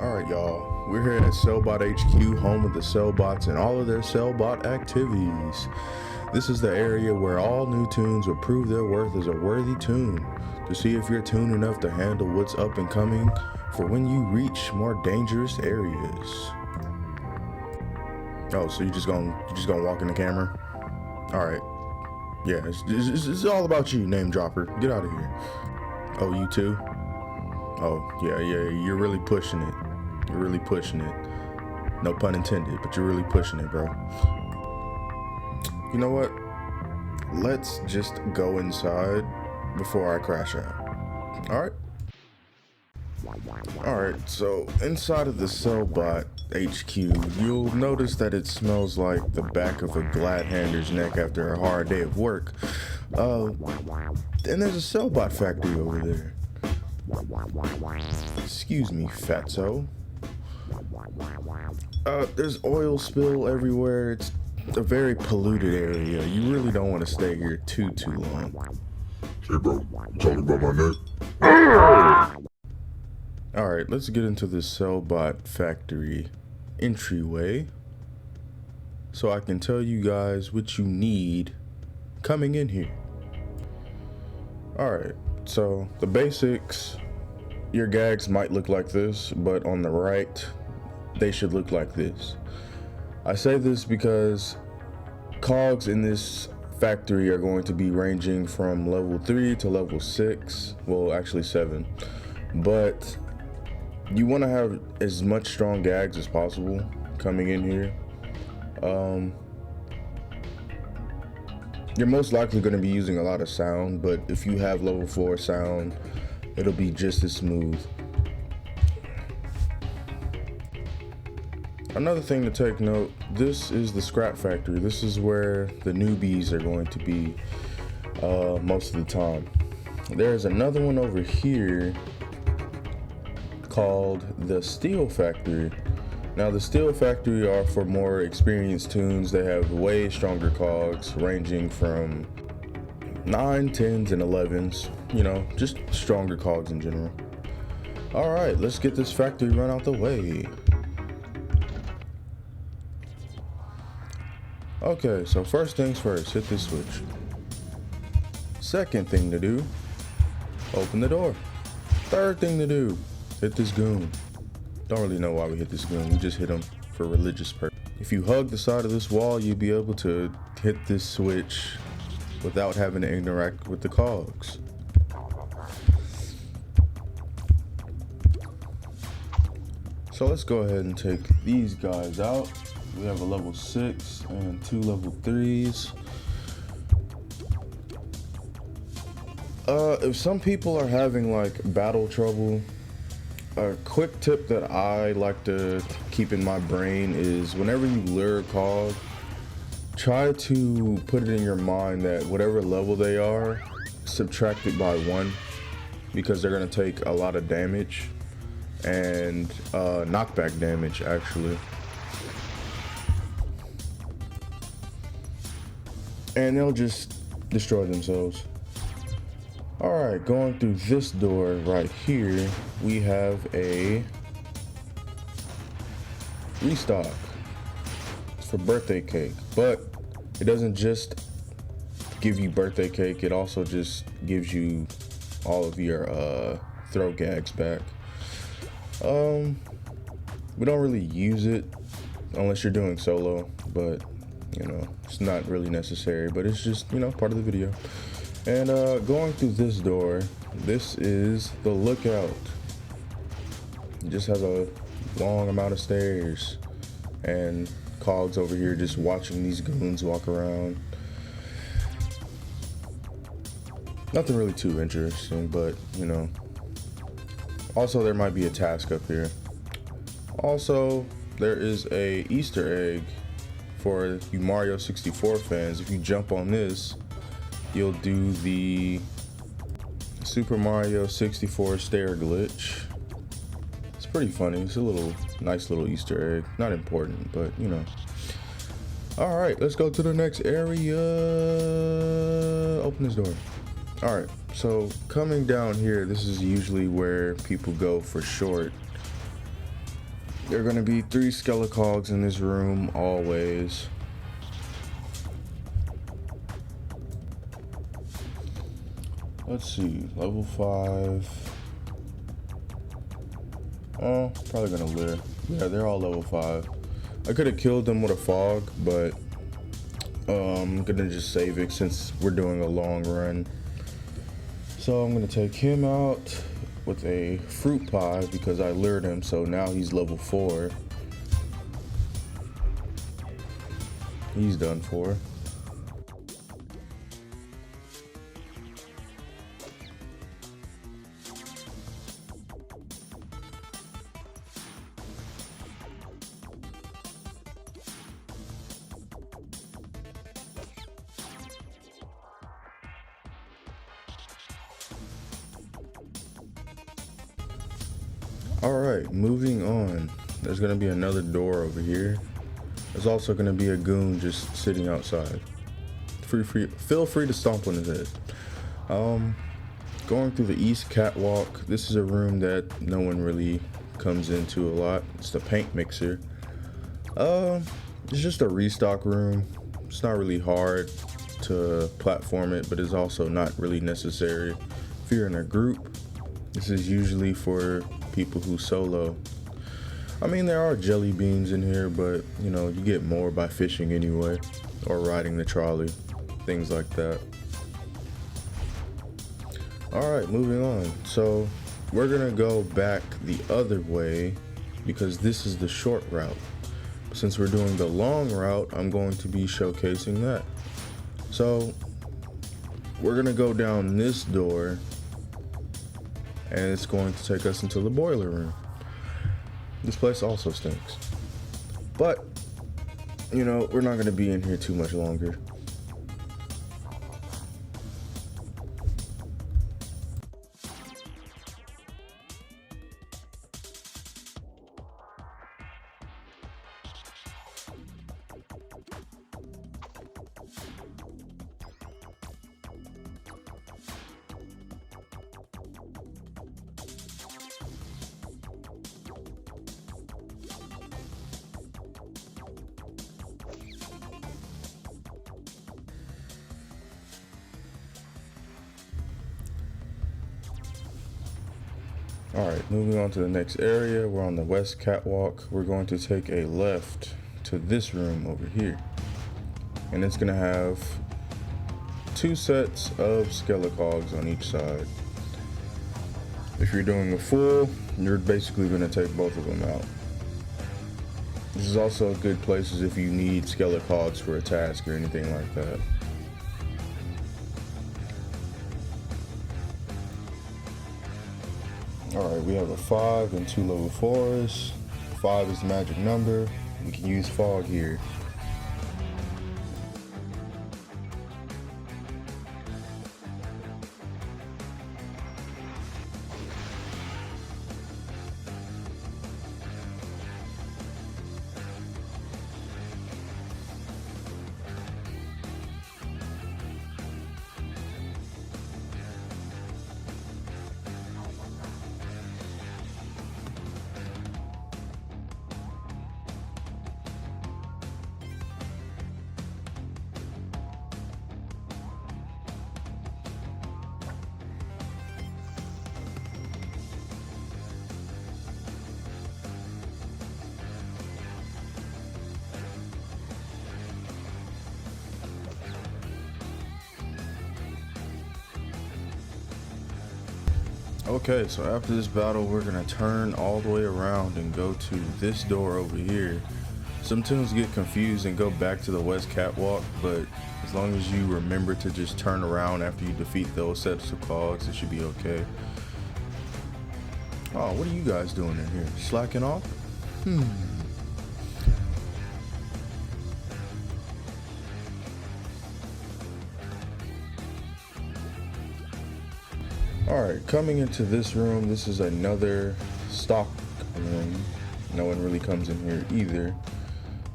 Alright y'all, we're here at Sellbot HQ, home of the Sellbots and all of their Sellbot activities. This is the area where all new toons will prove their worth as a worthy toon, to see if you're toon enough to handle what's up and coming for when you reach more dangerous areas. Oh, so you just gonna walk in the camera? Alright. Yeah, it's all about you, name dropper. Get out of here. Oh, you too? Oh, yeah, you're really pushing it. You're really pushing it. No pun intended, but you're really pushing it, bro. You know what? Let's just go inside before I crash out. Alright? Alright, so inside of the Sellbot HQ, you'll notice that it smells like the back of a glad-hander's neck after a hard day of work. And there's a Sellbot factory over there. Excuse me, fatso. There's oil spill everywhere. It's a very polluted area. You really don't want to stay here too long. Hey bro, talking about my neck. Alright, let's get into the Sellbot factory entryway, so I can tell you guys what you need coming in here. Alright, so the basics, your gags might look like this, but on the right, they should look like this. I say this because cogs in this factory are going to be ranging from level 3 to level 6, well actually 7, but you want to have as much strong gags as possible coming in here. You're most likely going to be using a lot of sound, but if you have level 4 sound, it'll be just as smooth. Another thing to take note, this is the scrap factory. This is where the newbies are going to be most of the time. There's another one over here called the steel factory. Now the steel factory are for more experienced toons. They have way stronger cogs ranging from 9, 10s, and 11s, you know, just stronger cogs in general. All right, let's get this factory run out the way. Okay, so first things first, hit this switch. Second thing to do, open the door. Third thing to do, hit this goon. Don't really know why we hit this goon, we just hit him for religious purpose. If you hug the side of this wall, you'll be able to hit this switch without having to interact with the cogs. So let's go ahead and take these guys out. We have a level 6 and 2 level 3s. If some people are having like battle trouble, a quick tip that I like to keep in my brain is whenever you lure a cog, try to put it in your mind that whatever level they are, subtract it by 1, because they're going to take a lot of damage, and knockback damage actually. And they'll just destroy themselves. Alright, going through this door right here, we have a restock. It's for birthday cake, but it doesn't just give you birthday cake, it also just gives you all of your throw gags back. We don't really use it unless you're doing solo, but you know, it's not really necessary, but it's just, you know, part of the video. And going through this door, this is the lookout. It just has a long amount of stairs, and cogs over here just watching these goons walk around. Nothing really too interesting, but you know. Also, there might be a task up here. Also, there is a Easter egg for you Mario 64 fans. If you jump on this, you'll do the Super Mario 64 stair glitch. It's pretty funny. It's a nice little Easter egg. Not important, but you know. All right, let's go to the next area. Open this door. All right, so coming down here, this is usually where people go for short. There are going to be 3 Skelecogs in this room, always. Let's see, level 5. Oh, probably going to live. Yeah, they're all level 5. I could have killed them with a fog, but I'm going to just save it since we're doing a long run. So I'm going to take him out with a fruit pie because I lured him, so now he's level 4. He's done for. Alright, moving on. There's gonna be another door over here. There's also gonna be a goon just sitting outside. Feel free to stomp on his head. Going through the east catwalk. This is a room that no one really comes into a lot. It's the paint mixer. It's just a restock room. It's not really hard to platform it, but it's also not really necessary if you're in a group. This is usually for people who solo. I mean, there are jelly beans in here, but you know, you get more by fishing anyway, or riding the trolley, things like that. Alright, moving on. So we're gonna go back the other way because this is the short route. Since we're doing the long route, I'm going to be showcasing that. So we're gonna go down this door, and it's going to take us into the boiler room. This place also stinks. But, you know, we're not going to be in here too much longer. Alright, moving on to the next area. We're on the west catwalk. We're going to take a left to this room over here. And it's going to have 2 sets of Skelecogs on each side. If you're doing a full, you're basically going to take both of them out. This is also a good place if you need Skelecogs for a task or anything like that. Alright, we have a 5 and 2 level 4s. 5 is the magic number. We can use fog here. Okay, so after this battle, we're gonna turn all the way around and go to this door over here. Some tunes get confused and go back to the west catwalk, but as long as you remember to just turn around after you defeat those sets of cogs, it should be okay. Oh, what are you guys doing in here? Slacking off? Alright, coming into this room, this is another stock room. No one really comes in here either.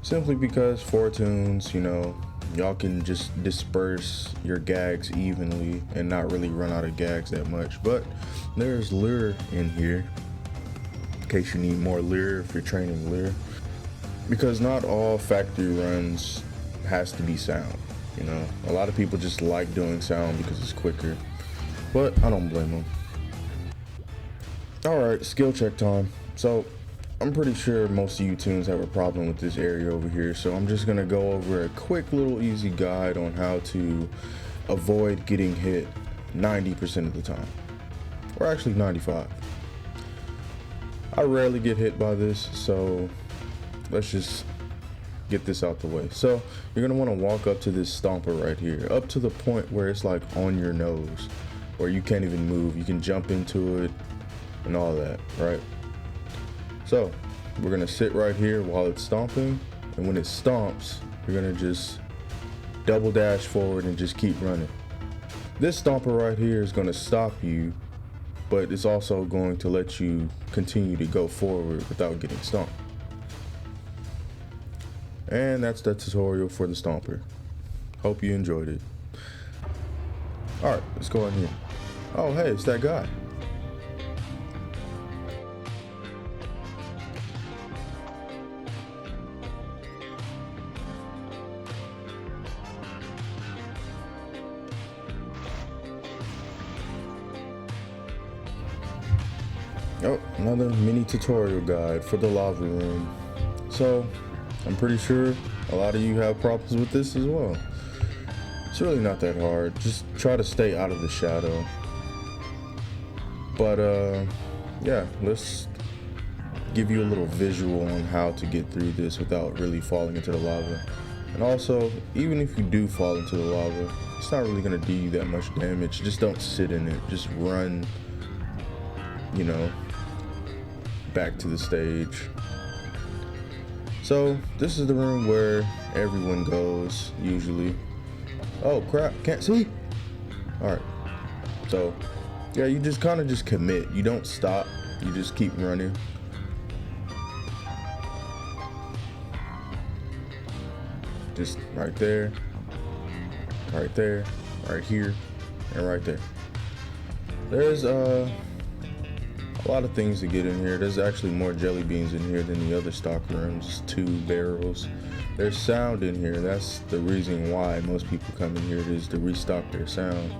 Simply because 4 tunes, you know, y'all can just disperse your gags evenly and not really run out of gags that much. But there's lure in here. case you need more Lear if you're training Lear. Because not all factory runs has to be sound, you know. A lot of people just like doing sound because it's quicker, but I don't blame them. Alright, skill check time. So, I'm pretty sure most of you tunes have a problem with this area over here, so I'm just gonna go over a quick little easy guide on how to avoid getting hit 90% of the time. Or actually 95. I rarely get hit by this, so let's just get this out the way. So you're gonna want to walk up to this stomper right here, up to the point where it's like on your nose, where you can't even move. You can jump into it and all that, right? So we're gonna sit right here while it's stomping, and when it stomps, you're gonna just double dash forward and just keep running. This stomper right here is gonna stop you, but it's also going to let you continue to go forward without getting stomped. And that's the tutorial for the stomper. Hope you enjoyed it. Alright, let's go in here. Oh hey, it's that guy. Oh, another mini tutorial guide for the lava room. So, I'm pretty sure a lot of you have problems with this as well. It's really not that hard. Just try to stay out of the shadow. But yeah, let's give you a little visual on how to get through this without really falling into the lava. And also, even if you do fall into the lava, it's not really gonna do you that much damage. Just don't sit in it. Just run, you know, back to the stage. So this is the room where everyone goes usually. Oh crap, can't see. All right, so yeah, you just kind of just commit. You don't stop, you just keep running. Just right there, right there, right here, and right there. There's a lot of things to get in here. There's actually more jelly beans in here than the other stock rooms. 2 barrels. There's sound in here. That's the reason why most people come in here, is to restock their sound.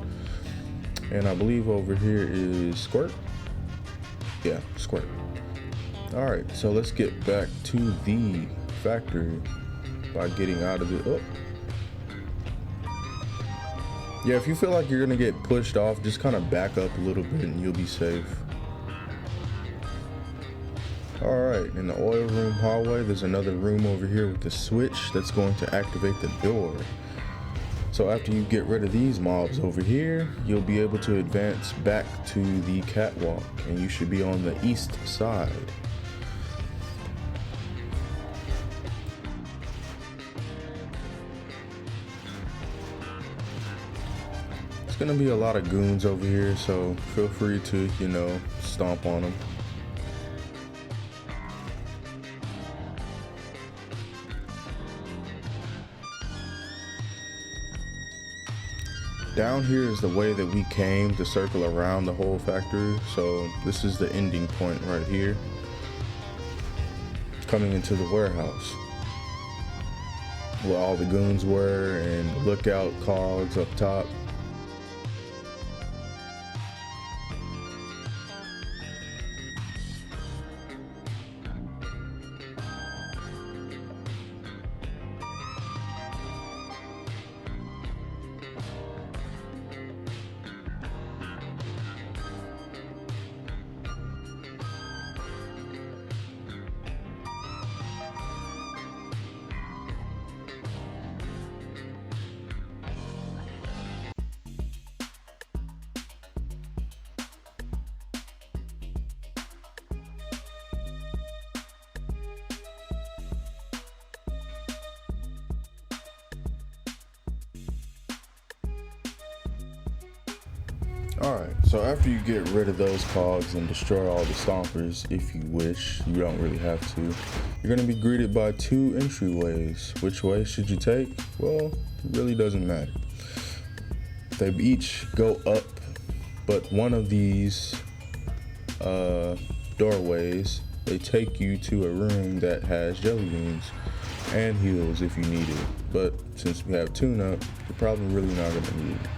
And I believe over here is squirt. Yeah, squirt. All right, so let's get back to the factory by getting out of it. Oh. Yeah, if you feel like you're gonna get pushed off, just kind of back up a little bit and you'll be safe. Alright, in the oil room hallway, there's another room over here with the switch that's going to activate the door. So after you get rid of these mobs over here, you'll be able to advance back to the catwalk, and you should be on the east side. It's gonna be a lot of goons over here, so feel free to, you know, stomp on them. Down here is the way that we came to circle around the whole factory. So this is the ending point right here, coming into the warehouse where all the goons were, and the lookout cogs up top. Alright, so after you get rid of those cogs and destroy all the stompers, if you wish, you don't really have to, you're going to be greeted by 2 entryways. Which way should you take? Well, it really doesn't matter. They each go up, but one of these doorways they take you to a room that has jelly beans and heals if you need it. But since we have tune-up, you're probably really not gonna need it.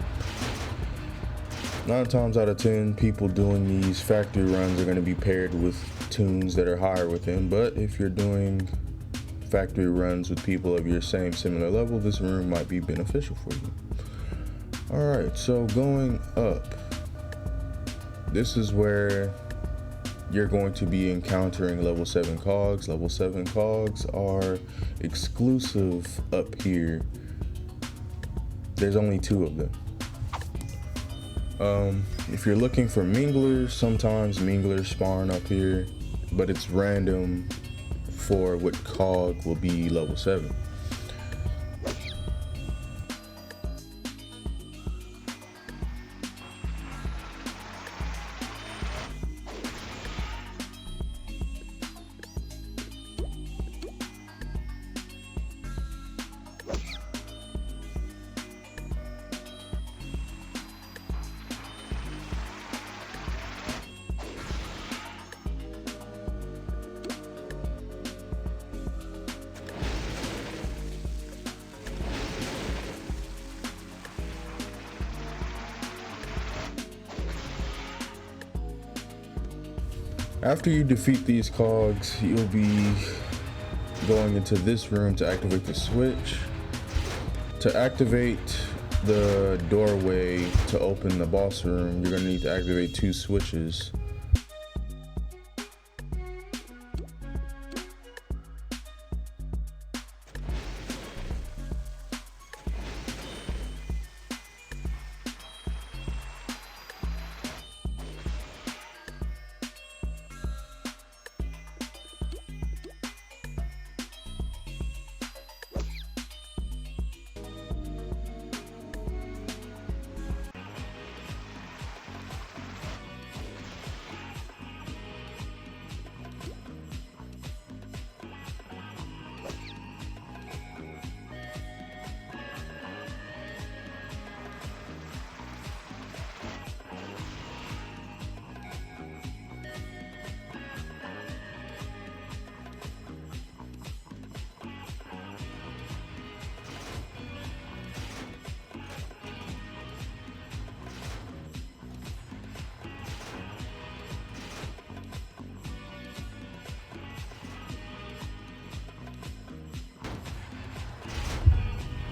9 times out of 10, people doing these factory runs are gonna be paired with tunes that are higher with them. But if you're doing factory runs with people of your similar level, this room might be beneficial for you. Alright, so going up, this is where you're going to be encountering level 7 cogs. Level 7 cogs are exclusive up here. There's only 2 of them. If you're looking for minglers, sometimes minglers spawn up here, but it's random for what cog will be level 7. After you defeat these cogs, you'll be going into this room to activate the switch. To activate the doorway to open the boss room, you're gonna need to activate 2 switches.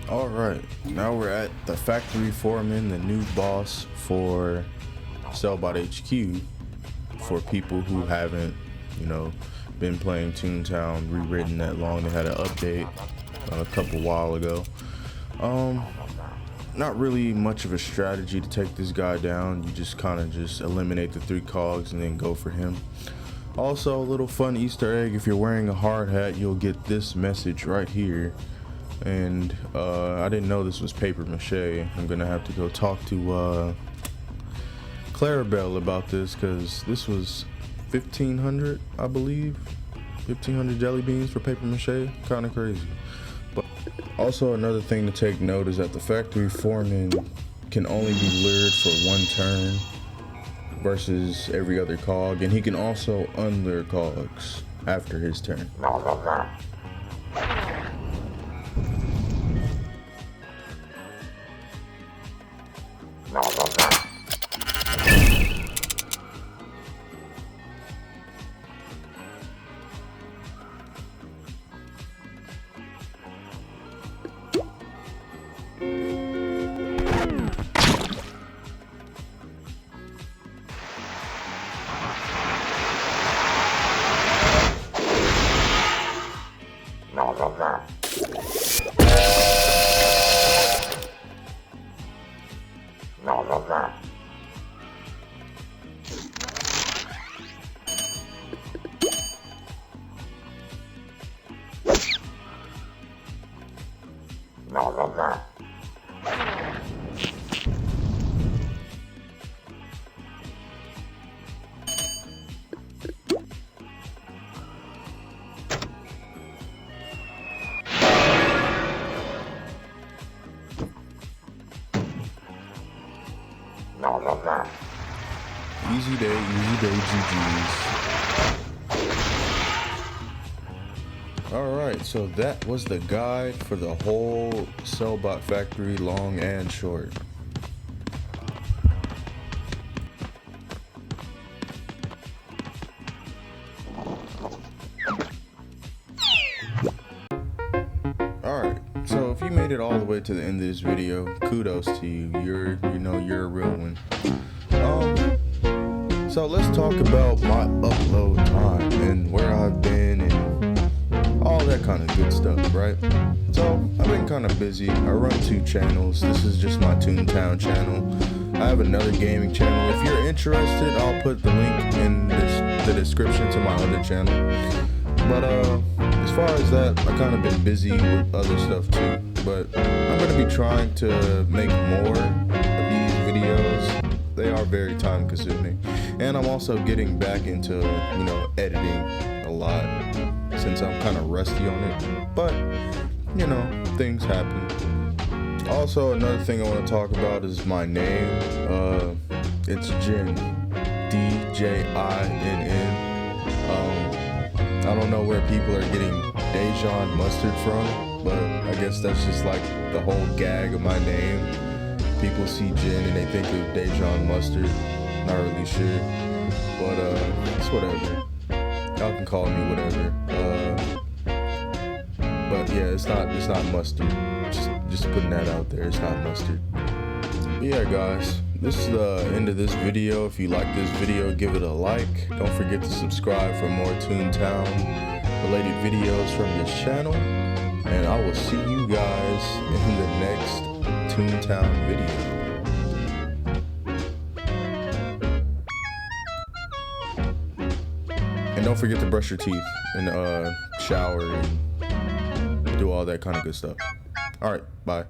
Alright, now we're at the factory foreman, the new boss for Sellbot HQ. For people who haven't, been playing Toontown Rewritten that long, they had an update a couple while ago. Not really much of a strategy to take this guy down. You just kind of eliminate the 3 cogs and then go for him. Also, a little fun Easter egg: if you're wearing a hard hat, you'll get this message right here. And I didn't know this was paper mache. I'm gonna have to go talk to Clarabelle about this, because this was 1,500, I believe. 1,500 jelly beans for paper mache. Kind of crazy. But also, another thing to take note is that the factory foreman can only be lured for 1 turn versus every other cog, and he can also unlure cogs after his turn. Easy day, GG's. Alright, so that was the guide for the whole Sellbot factory, long and short. Alright, so if you made it all the way to the end of this video, kudos to you. You're a real one. So let's talk about my upload time and where I've been and all that kind of good stuff, right? So I've been kind of busy. I run 2 channels. This is just my Toontown channel. I have another gaming channel. If you're interested, I'll put the link in the description to my other channel. But as far as that, I've kind of been busy with other stuff too. But I'm going to be trying to make more of these videos. They are very time consuming. And I'm also getting back into, editing a lot since I'm kind of rusty on it. But, things happen. Also, another thing I want to talk about is my name. It's Jinn. DJINN. I don't know where people are getting Dejan Mustard from, but I guess that's just like the whole gag of my name. People see Jinn and they think of Dejan Mustard. Not really sure, but it's whatever. Y'all can call me whatever. But yeah, it's not mustard. Just putting that out there. It's not mustard. But yeah, guys, this is the end of this video. If you like this video, give it a like. Don't forget to subscribe for more Toontown related videos from this channel. And I will see you guys in the next Toontown video. And don't forget to brush your teeth and shower and do all that kind of good stuff. All right, bye.